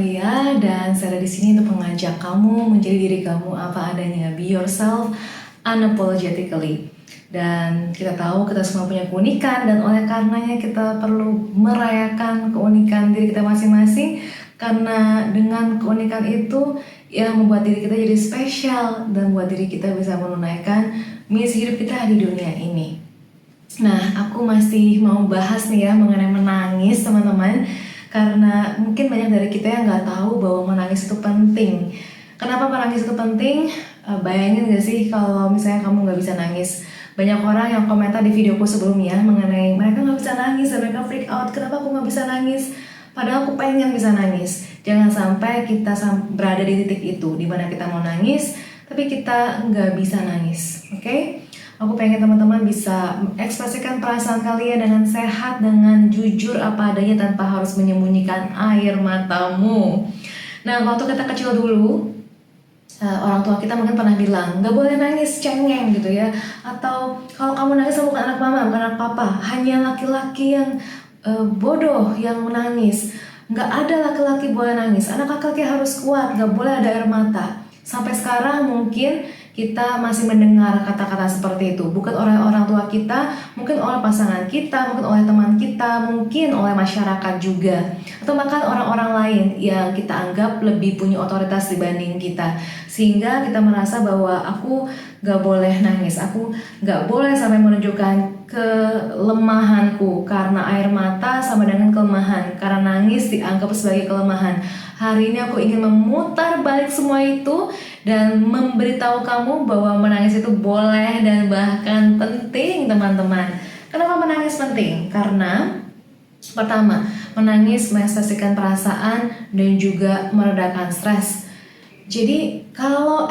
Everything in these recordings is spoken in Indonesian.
Alia dan saya ada di sini untuk mengajak kamu menjadi diri kamu apa adanya. Be yourself unapologetically. Dan kita tahu kita semua punya keunikan dan oleh karenanya kita perlu merayakan keunikan diri kita masing-masing karena dengan keunikan itu yang membuat diri kita jadi spesial dan buat diri kita bisa menunaikan misi hidup kita di dunia ini. Nah, aku masih mau bahas nih ya mengenai menangis teman-teman. Karena mungkin banyak dari kita yang nggak tahu bahwa menangis itu penting. Kenapa menangis itu penting? Bayangin gak sih kalau misalnya kamu nggak bisa nangis? Banyak orang yang komentar di videoku sebelumnya mengenai mereka nggak bisa nangis dan mereka freak out. Kenapa aku nggak bisa nangis? Padahal aku pengen bisa nangis. Jangan sampai kita berada di titik itu di mana kita mau nangis, tapi kita nggak bisa nangis. Oke? Aku pengen teman-teman bisa mengekspresikan perasaan kalian dengan sehat, dengan jujur apa adanya tanpa harus menyembunyikan air matamu. Nah, waktu kita kecil dulu, orang tua kita mungkin pernah bilang, nggak boleh nangis, cengeng gitu ya. Atau kalau kamu nangis kamu bukan anak mama, bukan anak papa, hanya laki-laki yang bodoh yang menangis. Nggak ada laki-laki boleh nangis, anak laki-laki harus kuat, nggak boleh ada air mata. Sampai sekarang mungkin kita masih mendengar kata-kata seperti itu, bukan oleh orang tua kita, mungkin oleh pasangan kita, mungkin oleh teman kita, mungkin oleh masyarakat juga, atau bahkan orang-orang lain yang kita anggap lebih punya otoritas dibanding kita, sehingga kita merasa bahwa aku gak boleh nangis, aku gak boleh sampai menunjukkan kelemahanku, karena air mata sama dengan kelemahan, karena nangis dianggap sebagai kelemahan. Hari ini aku ingin memutar balik semua itu dan memberitahu kamu bahwa menangis itu boleh dan bahkan penting, teman-teman. Kenapa menangis penting? Karena pertama, menangis mengekspresikan perasaan dan juga meredakan stres. Jadi kalau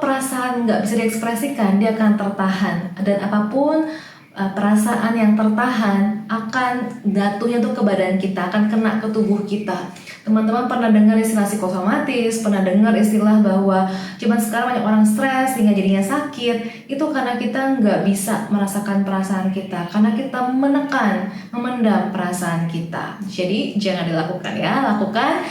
perasaan nggak bisa diekspresikan, dia akan tertahan, dan apapun perasaan yang tertahan akan jatuhnya tuh ke badan kita, akan kena ke tubuh kita. Teman-teman pernah dengar istilah psikosomatis, pernah dengar istilah bahwa cuman sekarang banyak orang stres sehingga jadinya sakit. Itu karena kita nggak bisa merasakan perasaan kita, karena kita menekan, memendam perasaan kita. Jadi jangan dilakukan ya, lakukan.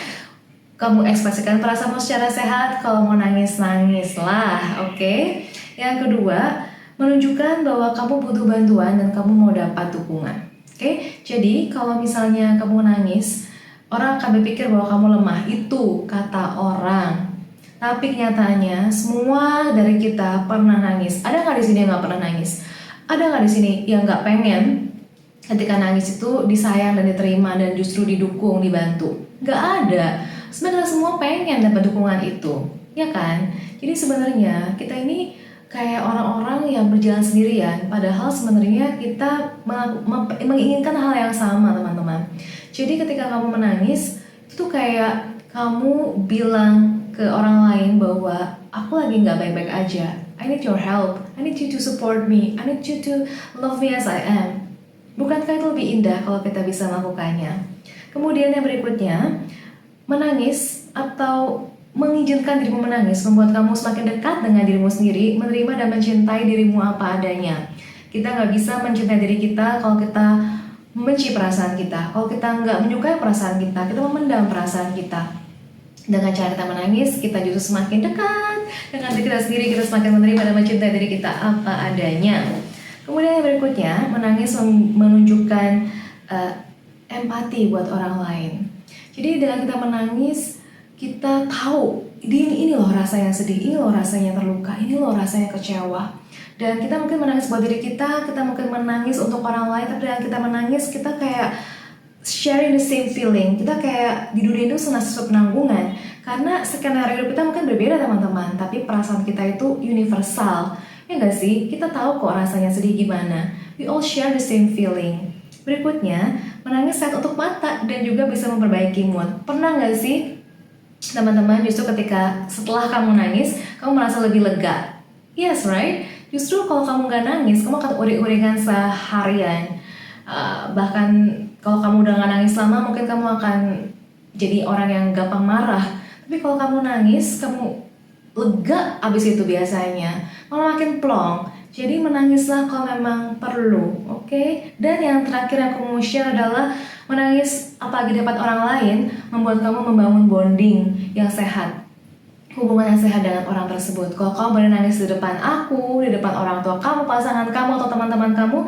Kamu ekspresikan perasaanmu secara sehat. Kalau mau nangis, nangislah, oke? Yang kedua, menunjukkan bahwa kamu butuh bantuan dan kamu mau dapat dukungan. Oke? Jadi kalau misalnya kamu nangis, orang akan berpikir bahwa kamu lemah. Itu kata orang. Tapi kenyataannya semua dari kita pernah nangis. Ada nggak di sini yang nggak pernah nangis? Ada nggak di sini yang nggak pengen ketika nangis itu disayang dan diterima dan justru didukung, dibantu? Nggak ada. Sebenarnya semua pengen dapat dukungan itu, ya kan? Jadi sebenarnya kita ini kayak orang-orang yang berjalan sendirian, padahal sebenarnya kita menginginkan hal yang sama, teman-teman. Jadi ketika kamu menangis, itu kayak kamu bilang ke orang lain bahwa aku lagi nggak baik-baik aja. I need your help. I need you to support me. I need you to love me as I am. Bukankah itu lebih indah kalau kita bisa melakukannya? Kemudian yang berikutnya, menangis atau mengizinkan dirimu menangis membuat kamu semakin dekat dengan dirimu sendiri, menerima dan mencintai dirimu apa adanya. Kita nggak bisa mencintai diri kita kalau kita membenci perasaan kita, kalau kita nggak menyukai perasaan kita memendam perasaan kita. Dengan cara kita menangis, kita justru semakin dekat dengan diri kita sendiri, kita semakin menerima dan mencintai diri kita apa adanya. Kemudian yang berikutnya, menangis menunjukkan empati buat orang lain. Jadi dengan kita menangis, kita tahu ini loh rasanya sedih, ini loh rasanya terluka, ini loh rasanya kecewa. Dan kita mungkin menangis buat diri kita mungkin menangis untuk orang lain, tapi dengan kita menangis, kita kayak sharing the same feeling. Kita kayak di dunia itu senasib penanggungan. Karena skenario hidup kita mungkin berbeda, teman-teman, tapi perasaan kita itu universal. Ya nggak sih? Kita tahu kok rasanya sedih gimana. We all share the same feeling. Berikutnya, menangis sehat untuk mata dan juga bisa memperbaiki mood. Pernah nggak sih teman-teman justru ketika setelah kamu nangis, kamu merasa lebih lega? Yes, right? Justru kalau kamu nggak nangis, kamu akan uring-uringan seharian. Bahkan kalau kamu udah nggak nangis lama, mungkin kamu akan jadi orang yang gampang marah. Tapi kalau kamu nangis, kamu lega abis itu biasanya, malah makin plong. Jadi menangislah kalau memang perlu, oke? Dan yang terakhir yang aku mau share adalah Menangis apalagi di depan orang lain membuat kamu membangun bonding yang sehat, hubungan yang sehat dengan orang tersebut. Kalau kamu boleh nangis di depan aku, di depan orang tua kamu, pasangan kamu, atau teman-teman kamu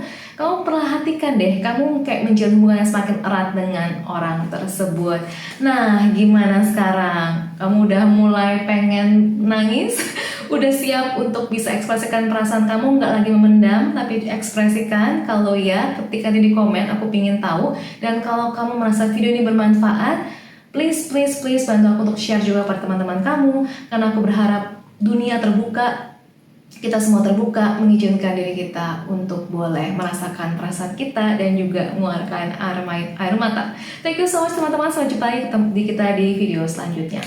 perhatikan deh, kamu kayak menjalin hubungan yang semakin erat dengan orang tersebut. Nah, gimana sekarang? Kamu udah mulai pengen nangis? Udah siap untuk bisa ekspresikan perasaan kamu, nggak lagi memendam, tapi ekspresikan? Kalau ya, ketikkan di komen, aku pingin tahu. Dan kalau kamu merasa video ini bermanfaat, please bantu aku untuk share juga pada teman-teman kamu, karena aku berharap dunia terbuka, kita semua terbuka, mengizinkan diri kita untuk boleh merasakan perasaan kita dan juga mengeluarkan air mata. Thank you so much teman-teman, sampai jumpa di kita di video selanjutnya.